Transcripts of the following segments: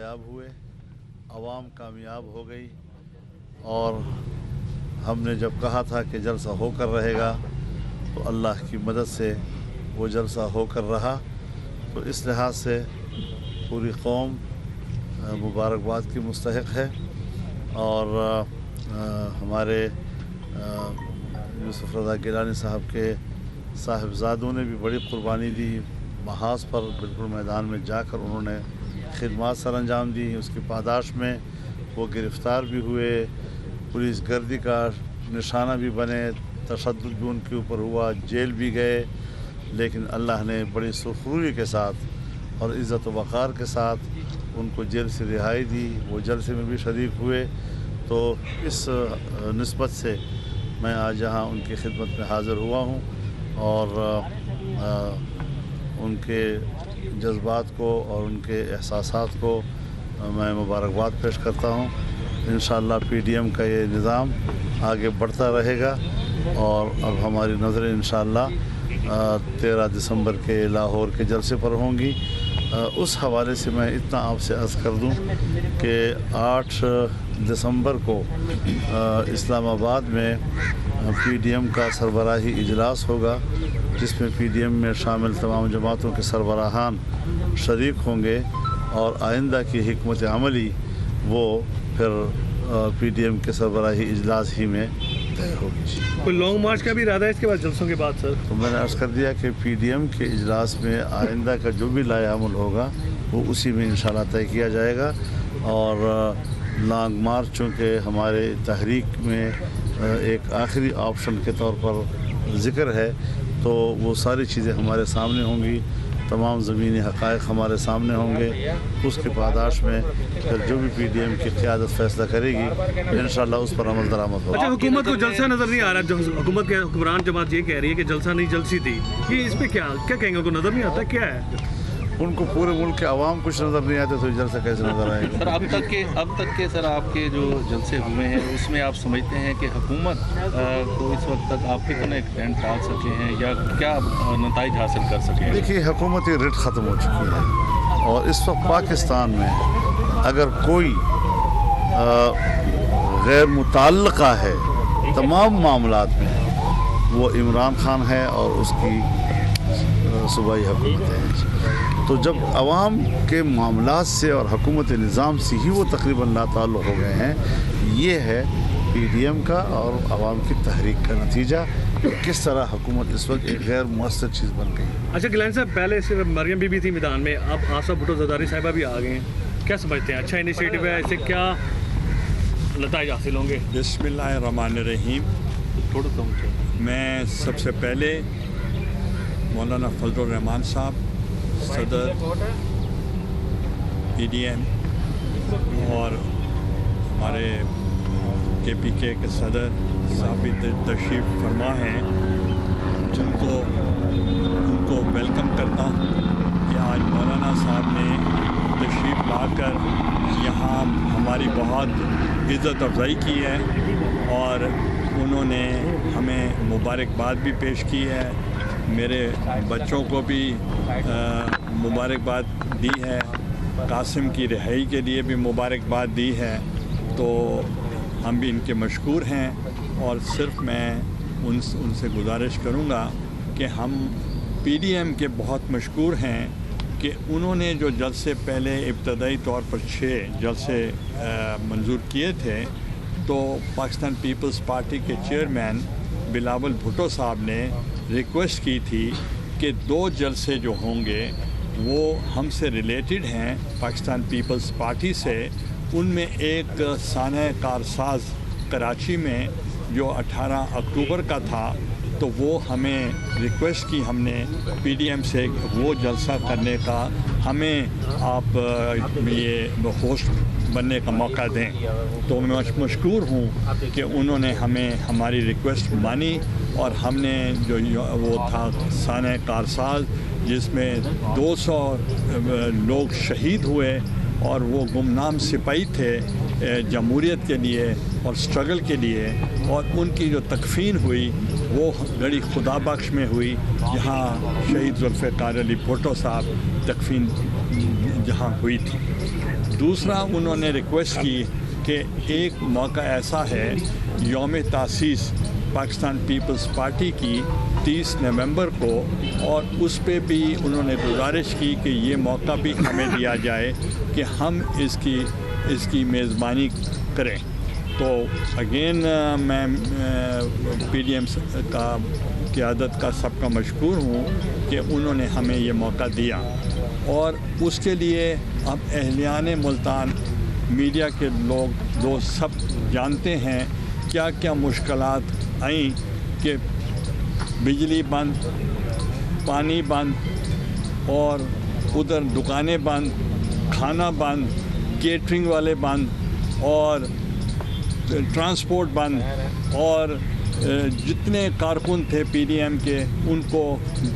کامیاب ہوئے, عوام کامیاب ہو گئی, اور ہم نے جب کہا تھا کہ جلسہ ہو کر رہے گا تو اللہ کی مدد سے وہ جلسہ ہو کر رہا. تو اس لحاظ سے پوری قوم مبارکباد کی مستحق ہے, اور ہمارے یوسف رضا گیلانی صاحب کے صاحبزادوں نے بھی بڑی قربانی دی. محاذ پر بالکل میدان میں جا کر انہوں نے خدمات سر انجام دی. اس کی پاداش میں وہ گرفتار بھی ہوئے, پولیس گردی کا نشانہ بھی بنے, تشدد بھی ان کے اوپر ہوا, جیل بھی گئے, لیکن اللہ نے بڑی سرخروئی کے ساتھ اور عزت و وقار کے ساتھ ان کو جیل سے رہائی دی. وہ جلسے میں بھی شریک ہوئے. تو اس نسبت سے میں آج یہاں ان کی خدمت میں حاضر ہوا ہوں, اور ان کے جذبات کو اور ان کے احساسات کو میں مبارکباد پیش کرتا ہوں. انشاءاللہ پی ڈی ایم کا یہ نظام آگے بڑھتا رہے گا, اور اب ہماری نظریں انشاءاللہ 13 دسمبر کے لاہور کے جلسے پر ہوں گی. اس حوالے سے میں اتنا آپ سے عرض کر دوں کہ 8 دسمبر کو اسلام آباد میں پی ڈی ایم کا سربراہی اجلاس ہوگا, جس میں پی ڈی ایم میں شامل تمام جماعتوں کے سربراہان شریک ہوں گے, اور آئندہ کی حکمت عملی وہ پھر پی ڈی ایم کے سربراہی اجلاس ہی میں طے ہوگی. کوئی لانگ مارچ کا بھی ارادہ ہے اس کے بعد جلسوں کے بعد سر؟ تو میں نے عرض کر دیا کہ پی ڈی ایم کے اجلاس میں آئندہ کا جو بھی لائحہ عمل ہوگا وہ اسی میں انشاءاللہ طے کیا جائے گا. اور لانگ مارچ چونکہ ہمارے تحریک میں ایک آخری آپشن کے طور پر ذکر ہے, تو وہ ساری چیزیں ہمارے سامنے ہوں گی, تمام زمینی حقائق ہمارے سامنے ہوں گے. اس کی پاداش میں پھر جو بھی پی ڈی ایم کی قیادت فیصلہ کرے گی انشاءاللہ اس پر عمل درآمد ہوگا. اچھا, حکومت کو جلسہ نظر نہیں آ رہا, حکومت کے حکمران جماعت یہ کہہ رہی ہے کہ جلسہ نہیں جلسی تھی, یہ اس پہ کیا کہیں گے؟ ان کو نظر نہیں آتا کیا ہے؟ ان کو پورے ملک کے عوام کچھ نظر نہیں آتے تو جلسہ کیسے نظر آئے گا؟ سر اب تک کے سر آپ کے جو جلسے ہوئے ہیں اس میں آپ سمجھتے ہیں کہ حکومت کو اس وقت تک آپ کتنا ایکسٹینڈ ڈال سکے ہیں یا کیا نتائج حاصل کر سکے ہیں؟ دیکھیے, حکومتی رٹ ختم ہو چکی ہے, اور اس وقت پاکستان میں اگر کوئی غیر متعلقہ ہے تمام معاملات میں وہ عمران خان ہے اور اس کی صوبائی حکومت ہے. تو جب عوام کے معاملات سے اور حکومت نظام سے ہی وہ تقریباً لا تعلق ہو گئے ہیں, یہ ہے پی ڈی ایم کا اور عوام کی تحریک کا نتیجہ کہ کس طرح حکومت اس وقت ایک غیر مؤثر چیز بن گئی. اچھا گیلانی صاحب, پہلے صرف مریم بی بی تھی میدان میں, اب آصف بھٹو زرداری صاحبہ بھی آ گئے ہیں, کیا سمجھتے ہیں؟ اچھا انیشیٹو ہے, اس سے کیا نتائج حاصل ہوں گے؟ بسم اللہ الرحمن الرحیم. تھوڑا کم. میں سب سے پہلے مولانا فضل الرحمان صاحب صدر پی ڈی ایم اور ہمارے کے پی کے صدر صاحب تشریف فرما ہیں, جن کو ویلکم کرتا ہوں کہ آج مولانا صاحب نے تشریف لا کر یہاں ہماری بہت عزت افزائی کی ہے, اور انہوں نے ہمیں مبارکباد بھی پیش کی ہے. میرے بچوں کو بھی مبارکباد دی ہے, قاسم کی رہائی کے لیے بھی مبارکباد دی ہے. تو ہم بھی ان کے مشکور ہیں, اور صرف میں ان سے گزارش کروں گا کہ ہم پی ڈی ایم کے بہت مشکور ہیں کہ انہوں نے جو جلسے پہلے ابتدائی طور پر 6 جلسے منظور کیے تھے, تو پاکستان پیپلز پارٹی کے چیئرمین بلاول بھٹو صاحب نے ریکویسٹ کی تھی کہ 2 جلسے جو ہوں گے وہ ہم سے ریلیٹڈ ہیں پاکستان پیپلز پارٹی سے. ان میں ایک سانحہ کارساز کراچی میں جو 18 اکتوبر کا تھا, تو وہ ہمیں ریکویسٹ کی ہم نے پی ڈی ایم سے وہ جلسہ کرنے کا, ہمیں آپ یہ ہوسٹ بننے کا موقع دیں. تو میں مشکور ہوں کہ انہوں نے ہمیں ہماری ریکویسٹ مانی, اور ہم نے جو وہ تھا سانحہ کارساز جس میں 200 لوگ شہید ہوئے اور وہ گمنام سپاہی تھے, جمہوریت کے لیے اور سٹرگل کے لیے، اور ان کی جو تکفین ہوئی وہ گڑی خدا بخش میں ہوئی، جہاں شہید ذوالفقار علی بھٹو صاحب تکفین جہاں ہوئی تھی۔ دوسرا انہوں نے ریکویسٹ کی کہ ایک موقع ایسا ہے یوم تاسیس پاکستان پیپلز پارٹی کی 30 نومبر کو، اور اس پہ بھی انہوں نے گزارش کی کہ یہ موقع بھی ہمیں دیا جائے کہ ہم اس کی میزبانی کریں۔ تو اگین میں پی ڈی ایم کا قیادت کا سب کا مشکور ہوں کہ انہوں نے ہمیں یہ موقع دیا، اور اس کے لیے اب اہلیان ملتان، میڈیا کے لوگ سب جانتے ہیں کیا کیا مشکلات آئیں کہ بجلی بند، پانی بند، اور ادھر دکانیں بند، کھانا بند، کیٹرنگ والے بند، اور ٹرانسپورٹ بند، اور جتنے کارکن تھے پی ڈی ایم کے ان کو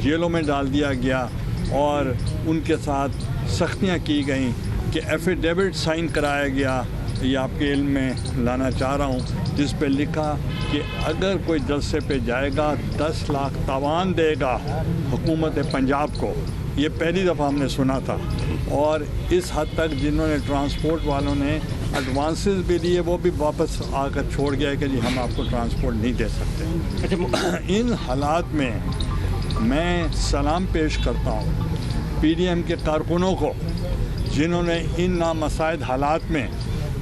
جیلوں میں ڈال دیا گیا، اور ان کے ساتھ سختیاں کی گئیں کہ ایفیڈیوٹ سائن کرایا گیا، یہ آپ کے علم میں لانا چاہ رہا ہوں، جس پہ لکھا کہ اگر کوئی جلسے پہ جائے گا 10 لاکھ تاوان دے گا حکومت پنجاب کو۔ یہ پہلی دفعہ ہم نے سنا تھا، اور اس حد تک جنہوں نے ٹرانسپورٹ والوں نے ایڈوانسز بھی لیے وہ بھی واپس آ کر چھوڑ گیا کہ جی ہم آپ کو ٹرانسپورٹ نہیں دے سکتے۔ ان حالات میں میں سلام پیش کرتا ہوں پی ڈی ایم کے کارکنوں کو، جنہوں نے ان نامساعد حالات میں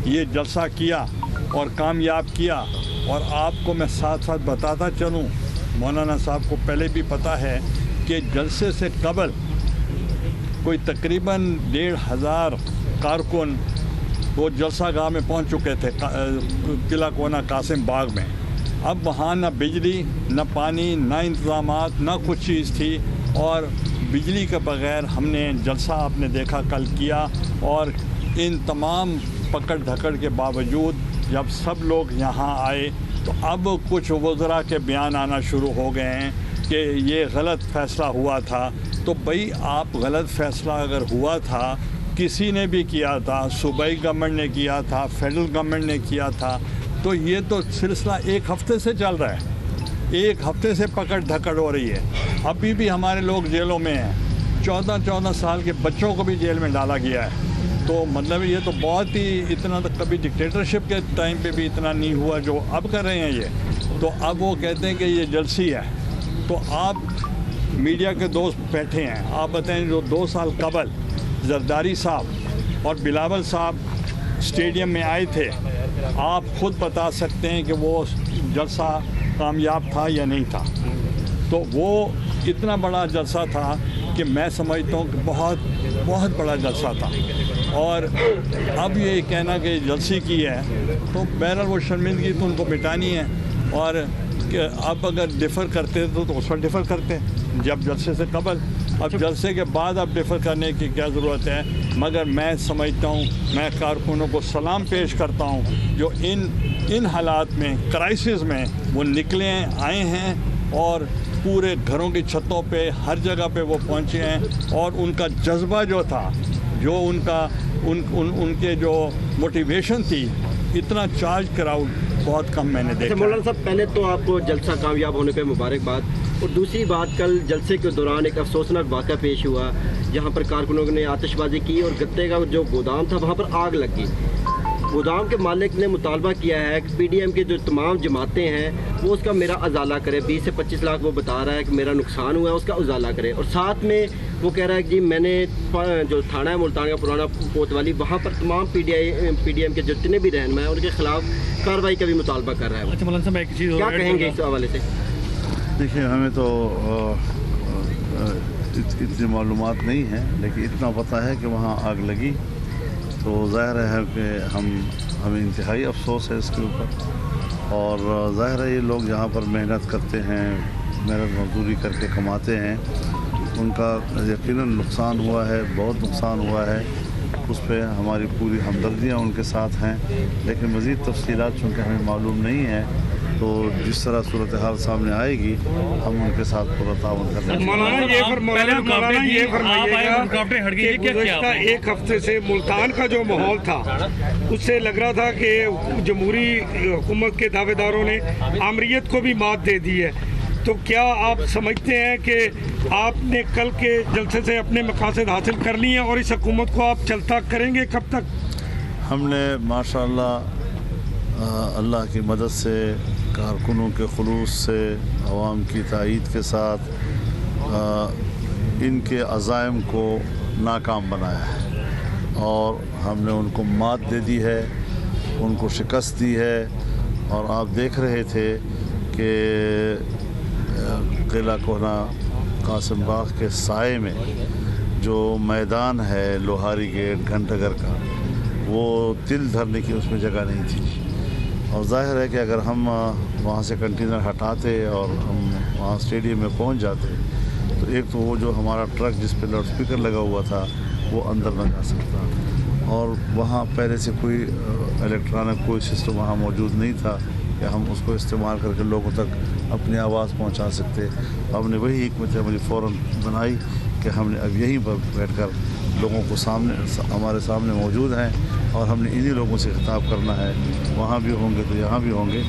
یہ جلسہ کیا اور کامیاب کیا۔ اور آپ کو میں ساتھ ساتھ بتاتا چلوں، مولانا صاحب کو پہلے بھی پتہ ہے کہ جلسے سے قبل کوئی تقریباً 1,500 کارکن وہ جلسہ گاہ میں پہنچ چکے تھے قلعہ کونا قاسم باغ میں۔ اب وہاں نہ بجلی، نہ پانی، نہ انتظامات، نہ کچھ چیز تھی، اور بجلی کے بغیر ہم نے جلسہ آپ نے دیکھا کل کیا۔ اور ان تمام پکڑ دھکڑ کے باوجود جب سب لوگ یہاں آئے تو اب کچھ وزراء کے بیان آنا شروع ہو گئے ہیں کہ یہ غلط فیصلہ ہوا تھا۔ تو بھئی آپ غلط فیصلہ اگر ہوا تھا، کسی نے بھی کیا تھا، صوبائی گورنمنٹ نے کیا تھا، فیڈرل گورنمنٹ نے کیا تھا، تو یہ تو سلسلہ 1 ہفتے سے چل رہا ہے، 1 ہفتے سے پکڑ دھکڑ ہو رہی ہے۔ ابھی بھی ہمارے لوگ جیلوں میں ہیں، 14 سال کے بچوں کو بھی جیل میں ڈالا گیا ہے۔ تو مطلب یہ تو بہت ہی، اتنا تو کبھی ڈکٹیٹرشپ کے ٹائم پہ بھی اتنا نہیں ہوا جو اب کر رہے ہیں یہ۔ تو اب وہ کہتے ہیں کہ یہ جلسی ہے۔ تو آپ میڈیا کے دوست بیٹھے ہیں، آپ بتائیں جو 2 سال قبل زرداری صاحب اور بلاول صاحب اسٹیڈیم میں آئے تھے، آپ خود بتا سکتے ہیں کہ وہ جلسہ کامیاب تھا یا نہیں تھا۔ تو وہ اتنا بڑا جلسہ تھا کہ میں سمجھتا ہوں کہ بہت بڑا جلسہ تھا، اور اب یہ کہنا کہ جلسی کی ہے تو بہرحال وہ شرمندگی تو ان کو مٹانی ہے، اور اب اگر ڈیفر کرتے تو اس پر ڈیفر کرتے جب جلسے سے قبل۔ اب جلسے کے بعد اب ڈیفر کرنے کی کیا ضرورت ہے؟ مگر میں سمجھتا ہوں، میں کارکنوں کو سلام پیش کرتا ہوں جو ان حالات میں، کرائسس میں وہ نکلے آئے ہیں، اور پورے گھروں کی چھتوں پہ ہر جگہ پہ وہ پہنچے ہیں، اور ان کا جذبہ جو تھا، جو ان کے جو موٹیویشن تھی، اتنا چارج کراؤڈ بہت کم میں نے دیکھا۔ مولانا صاحب، پہلے تو آپ کو جلسہ کامیاب ہونے پہ مبارکباد، اور دوسری بات کل جلسے کے دوران ایک افسوسناک واقعہ پیش ہوا جہاں پر کارکنوں نے آتش بازی کی اور گتے کا جو گودام تھا وہاں پر آگ لگ گئی۔ گودام کے مالک نے مطالبہ کیا ہے کہ پی ڈی ایم کے جو تمام جماعتیں ہیں وہ اس کا میرا ازالہ کرے، 20 سے 25 لاکھ وہ بتا رہا ہے کہ میرا نقصان ہوا ہے، اس کا ازالہ کرے، اور ساتھ میں وہ کہہ رہا ہے کہ جی میں نے جو تھانہ ہے ملتان کا پرانا کوتوالی، وہاں پر تمام پی ڈی ایم کے جتنے بھی رہنما ہیں ان کے خلاف کارروائی کا بھی مطالبہ کر رہا ہے۔ اچھا مولانا صاحب، میں ایک چیز کیا کہیں گے اس حوالے سے؟ دیکھیے، ہمیں تو اتنی معلومات نہیں ہیں، لیکن اتنا پتہ ہے کہ وہاں آگ لگی، تو ظاہر ہے کہ ہمیں انتہائی افسوس ہے اس کے اوپر، اور ظاہر ہے یہ لوگ جہاں پر محنت کرتے ہیں، محنت مزدوری کر کے کماتے ہیں، ان کا یقیناً نقصان ہوا ہے، بہت نقصان ہوا ہے، اس پہ ہماری پوری ہمدردیاں ان کے ساتھ ہیں، لیکن مزید تفصیلات چونکہ ہمیں معلوم نہیں ہے، تو جس طرح صورتحال سامنے آئے گی ہم ان کے ساتھ پورا تعاون کریں گے. مولانا یہ فرمائیے کہ گزشتہ ایک ہفتے سے ملتان کا جو ماحول تھا اس سے لگ رہا تھا کہ جمہوری حکومت کے دعوے داروں نے آمریت کو بھی مات دے دی ہے، تو کیا آپ سمجھتے ہیں کہ آپ نے کل کے جلسے سے اپنے مقاصد حاصل کر لی ہیں اور اس حکومت کو آپ چلتا کریں گے کب تک؟ ہم نے ماشاءاللہ اللہ کی مدد سے، کارکنوں کے خلوص سے، عوام کی تائید کے ساتھ ان کے عزائم کو ناکام بنایا ہے اور ہم نے ان کو مات دے دی ہے، ان کو شکست دی ہے. اور آپ دیکھ رہے تھے کہ قلعہ کوہنا قاسم باغ کے سائے میں جو میدان ہے لوہاری گیٹ گھنٹہ گھر کا، وہ دل دھرنے کی اس میں جگہ نہیں تھی. اور ظاہر ہے کہ اگر ہم وہاں سے کنٹینر ہٹاتے اور ہم وہاں اسٹیڈیم میں پہنچ جاتے تو ایک تو وہ جو ہمارا ٹرک جس پہ لاؤڈ اسپیکر لگا ہوا تھا وہ اندر نہ جا سکتا، اور وہاں پہلے سے کوئی الیکٹرانک کوئی سسٹم وہاں موجود نہیں تھا کہ ہم اس کو استعمال کر کے لوگوں تک اپنی آواز پہنچا سکتے. ہم نے وہی حکمت عملی فوراً بنائی کہ ہم نے اب یہیں پر بیٹھ کر لوگوں کو ہمارے سامنے موجود ہیں اور ہم نے انہی لوگوں سے خطاب کرنا ہے، وہاں بھی ہوں گے تو یہاں بھی ہوں گے.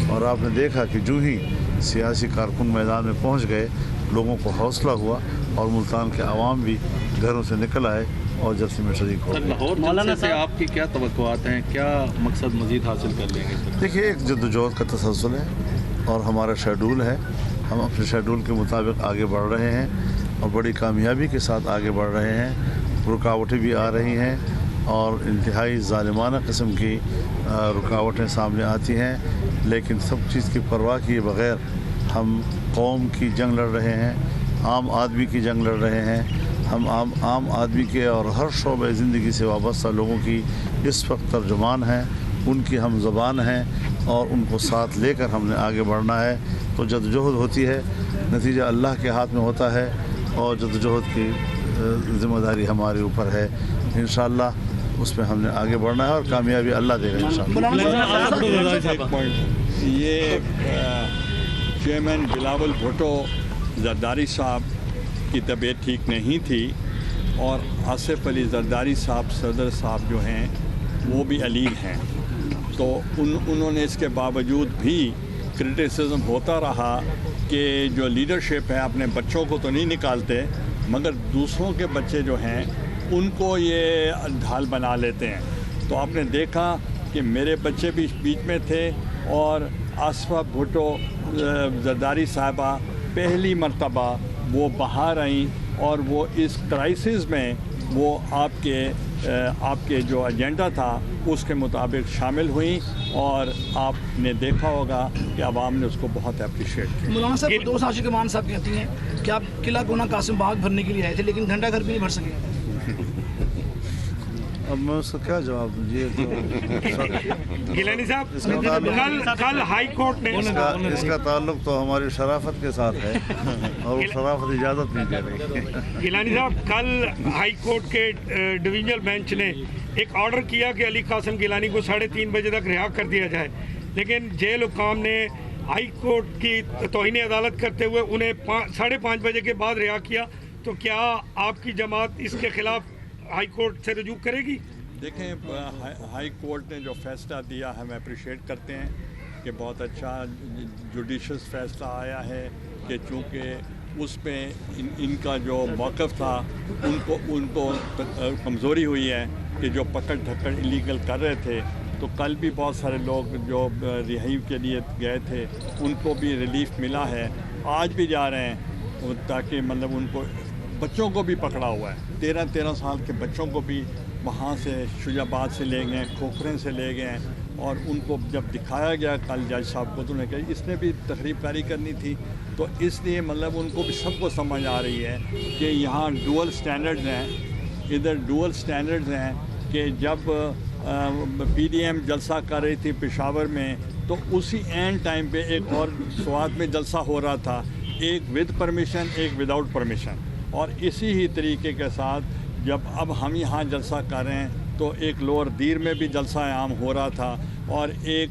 اور آپ نے دیکھا کہ جو ہی سیاسی کارکن میدان میں پہنچ گئے لوگوں کو حوصلہ ہوا اور ملتان کے عوام بھی گھروں سے نکل آئے اور جلسے میں شریک ہو گئے. لاہور جلسے سے آپ کی کیا توقعات ہیں، کیا مقصد مزید حاصل کر لیں گے؟ دیکھیے ایک جدوجہد کا تسلسل ہے اور ہمارا شیڈول ہے، ہم اپنے شیڈول کے مطابق آگے بڑھ رہے ہیں اور بڑی کامیابی کے ساتھ آگے بڑھ رہے ہیں. رکاوٹیں بھی آ رہی ہیں اور انتہائی ظالمانہ قسم کی رکاوٹیں سامنے آتی ہیں، لیکن سب چیز کی پرواہ کیے بغیر ہم قوم کی جنگ لڑ رہے ہیں، عام آدمی کی جنگ لڑ رہے ہیں. ہم عام آدمی کے اور ہر شعبہ زندگی سے وابستہ لوگوں کی اس وقت ترجمان ہیں، ان کی ہم زبان ہیں اور ان کو ساتھ لے کر ہم نے آگے بڑھنا ہے. تو جدوجہد ہوتی ہے، نتیجہ اللہ کے ہاتھ میں ہوتا ہے اور جدوجہد کی ذمہ داری ہمارے اوپر ہے. انشاءاللہ اس میں ہم نے آگے بڑھنا ہے اور کامیابی اللہ دے گا انشاءاللہ. یہ چیئرمین بلاول بھٹو زرداری صاحب کی طبیعت ٹھیک نہیں تھی اور آصف علی زرداری صاحب صدر صاحب جو ہیں وہ بھی علیل ہیں، تو انہوں نے اس کے باوجود بھی کرٹیسزم ہوتا رہا کہ جو لیڈرشپ ہے اپنے بچوں کو تو نہیں نکالتے مگر دوسروں کے بچے جو ہیں ان کو یہ ڈھال بنا لیتے ہیں. تو آپ نے دیکھا کہ میرے بچے بھی بیچ میں تھے اور آصفہ بھٹو زرداری صاحبہ پہلی مرتبہ وہ باہر آئیں اور وہ اس کرائسس میں وہ آپ کے جو ایجنڈا تھا اس کے مطابق شامل ہوئیں اور آپ نے دیکھا ہوگا کہ عوام نے اس کو بہت اپریشیٹ کیا. مولانا صاحب دوست عاشق امان صاحب کہتی ہیں کہ آپ قلعہ کوہنا قاسم باغ بھرنے کے لیے آئے تھے لیکن گھنٹہ گھر بھی نہیں بھر سکے. اب میں اس کا کیا جواب دوں؟ گیلانی صاحب کل ہائی کورٹ نے اس کا تعلق تو ہماری شرافت کے ساتھ ہے اور وہ شرافت اجازت نہیں دے رہی. گیلانی صاحب کل ہائی کورٹ کے ڈویژنل بینچ نے ایک آرڈر کیا کہ علی قاسم گیلانی کو 3:30 بجے تک رہا کر دیا جائے، لیکن جیل حکام نے ہائی کورٹ کی توہین عدالت کرتے ہوئے انہیں 5:30 بجے کے بعد رہا کیا. تو کیا آپ کی جماعت اس کے خلاف ہائی کورٹ سے رجوع کرے گی؟ دیکھیں ہائی کورٹ نے جو فیصلہ دیا ہم اپریشیٹ کرتے ہیں کہ بہت اچھا جوڈیشس فیصلہ آیا ہے کہ چونکہ اس میں ان کا جو موقف تھا ان کو کمزوری ہوئی ہے کہ جو پکڑ دھکڑ ایلیگل کر رہے تھے. تو کل بھی بہت سارے لوگ جو رہائی کے لیے گئے تھے ان کو بھی ریلیف ملا ہے، آج بھی جا رہے ہیں تاکہ مطلب ان کو بچوں کو بھی پکڑا ہوا ہے، 13 سال کے بچوں کو بھی وہاں سے شجاع آباد سے لے گئے، کھوکھرے سے لے گئے اور ان کو جب دکھایا گیا کل جج صاحب کو تو انہوں نے کہا اس نے بھی تقریب کاری کرنی تھی. تو اس لیے مطلب ان کو بھی سب کو سمجھ آ رہی ہے کہ یہاں ڈوئل سٹینڈرڈز ہیں، ادھر ڈوئل سٹینڈرڈز ہیں کہ جب پی ڈی ایم جلسہ کر رہی تھی پشاور میں تو اسی اینڈ ٹائم پہ ایک اور سوات میں جلسہ ہو رہا تھا، ایک ود پرمیشن ایک وداؤٹ پرمیشن. اور اسی ہی طریقے کے ساتھ جب اب ہم یہاں جلسہ کر رہے ہیں تو ایک لوور دیر میں بھی جلسہ عام ہو رہا تھا اور ایک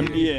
MDA,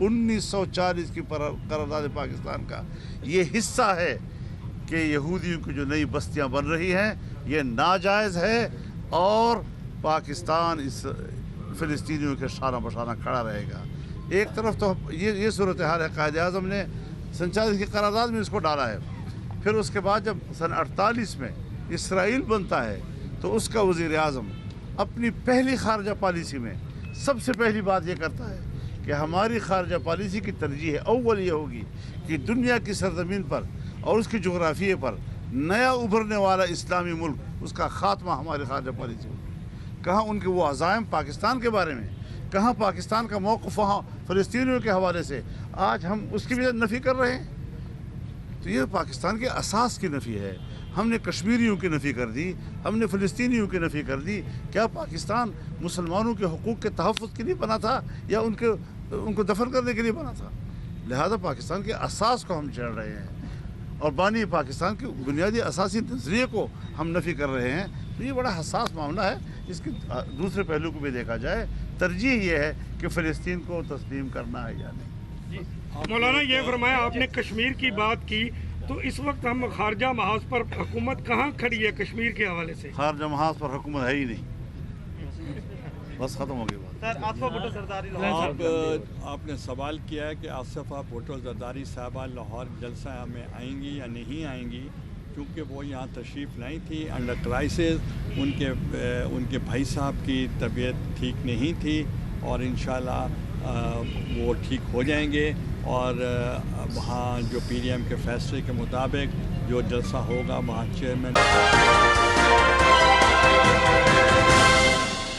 1940 کی قرارداد پاکستان کا یہ حصہ ہے کہ یہودیوں کی جو نئی بستیاں بن رہی ہیں یہ ناجائز ہے، اور پاکستان اس فلسطینیوں کے شانہ بشانہ کھڑا رہے گا۔ ایک طرف تو یہ صورتحال ہے، قائد اعظم نے 47 کی قرارداد میں اس کو ڈالا ہے، پھر اس کے بعد جب سن 48 میں اسرائیل بنتا ہے تو اس کا وزیر اعظم اپنی پہلی خارجہ پالیسی میں سب سے پہلی بات یہ کرتا ہے کہ ہماری خارجہ پالیسی کی ترجیح اول یہ ہوگی کہ دنیا کی سرزمین پر اور اس کی جغرافیے پر نیا ابھرنے والا اسلامی ملک، اس کا خاتمہ ہماری خارجہ پالیسی ہوگی۔ کہاں ان کے وہ عزائم پاکستان کے بارے میں، کہاں پاکستان کا موقف وہاں فلسطینیوں کے حوالے سے، آج ہم اس کی بھی نفی کر رہے ہیں۔ تو یہ پاکستان کے اساس کی نفی ہے۔ ہم نے کشمیریوں کی نفی کر دی، ہم نے فلسطینیوں کی نفی کر دی۔ کیا پاکستان مسلمانوں کے حقوق کے تحفظ کے لیے بنا تھا یا ان کو دفن کرنے کے لیے بنا تھا؟ لہذا پاکستان کے اساس کو ہم چھیڑ رہے ہیں اور بانی پاکستان کے بنیادی اساسی نظریے کو ہم نفی کر رہے ہیں۔ تو یہ بڑا حساس معاملہ ہے، اس کے دوسرے پہلو کو بھی دیکھا جائے۔ ترجیح یہ ہے کہ فلسطین کو تسلیم کرنا ہے یا نہیں۔ مولانا یہ فرمایا آپ نے کشمیر کی بات کی، تو اس وقت ہم خارجہ محاذ پر حکومت کہاں کھڑی ہے کشمیر کے حوالے سے؟ خارجہ محاذ پر حکومت ہے ہی نہیں، بس ختم ہو گئی بات۔ سر آصفہ بھٹو زرداری آپ نے سوال کیا ہے کہ آصفہ بھٹو زرداری صاحبہ لاہور جلسہ میں آئیں گی یا نہیں آئیں گی، کیونکہ وہ یہاں تشریف لائی تھی انڈر کرائسس، ان کے بھائی صاحب کی طبیعت ٹھیک نہیں تھی، اور انشاءاللہ وہ ٹھیک ہو جائیں گے، اور وہاں جو پی ڈی ایم کے فیصلے کے مطابق جو جلسہ ہوگا وہاں چیئرمین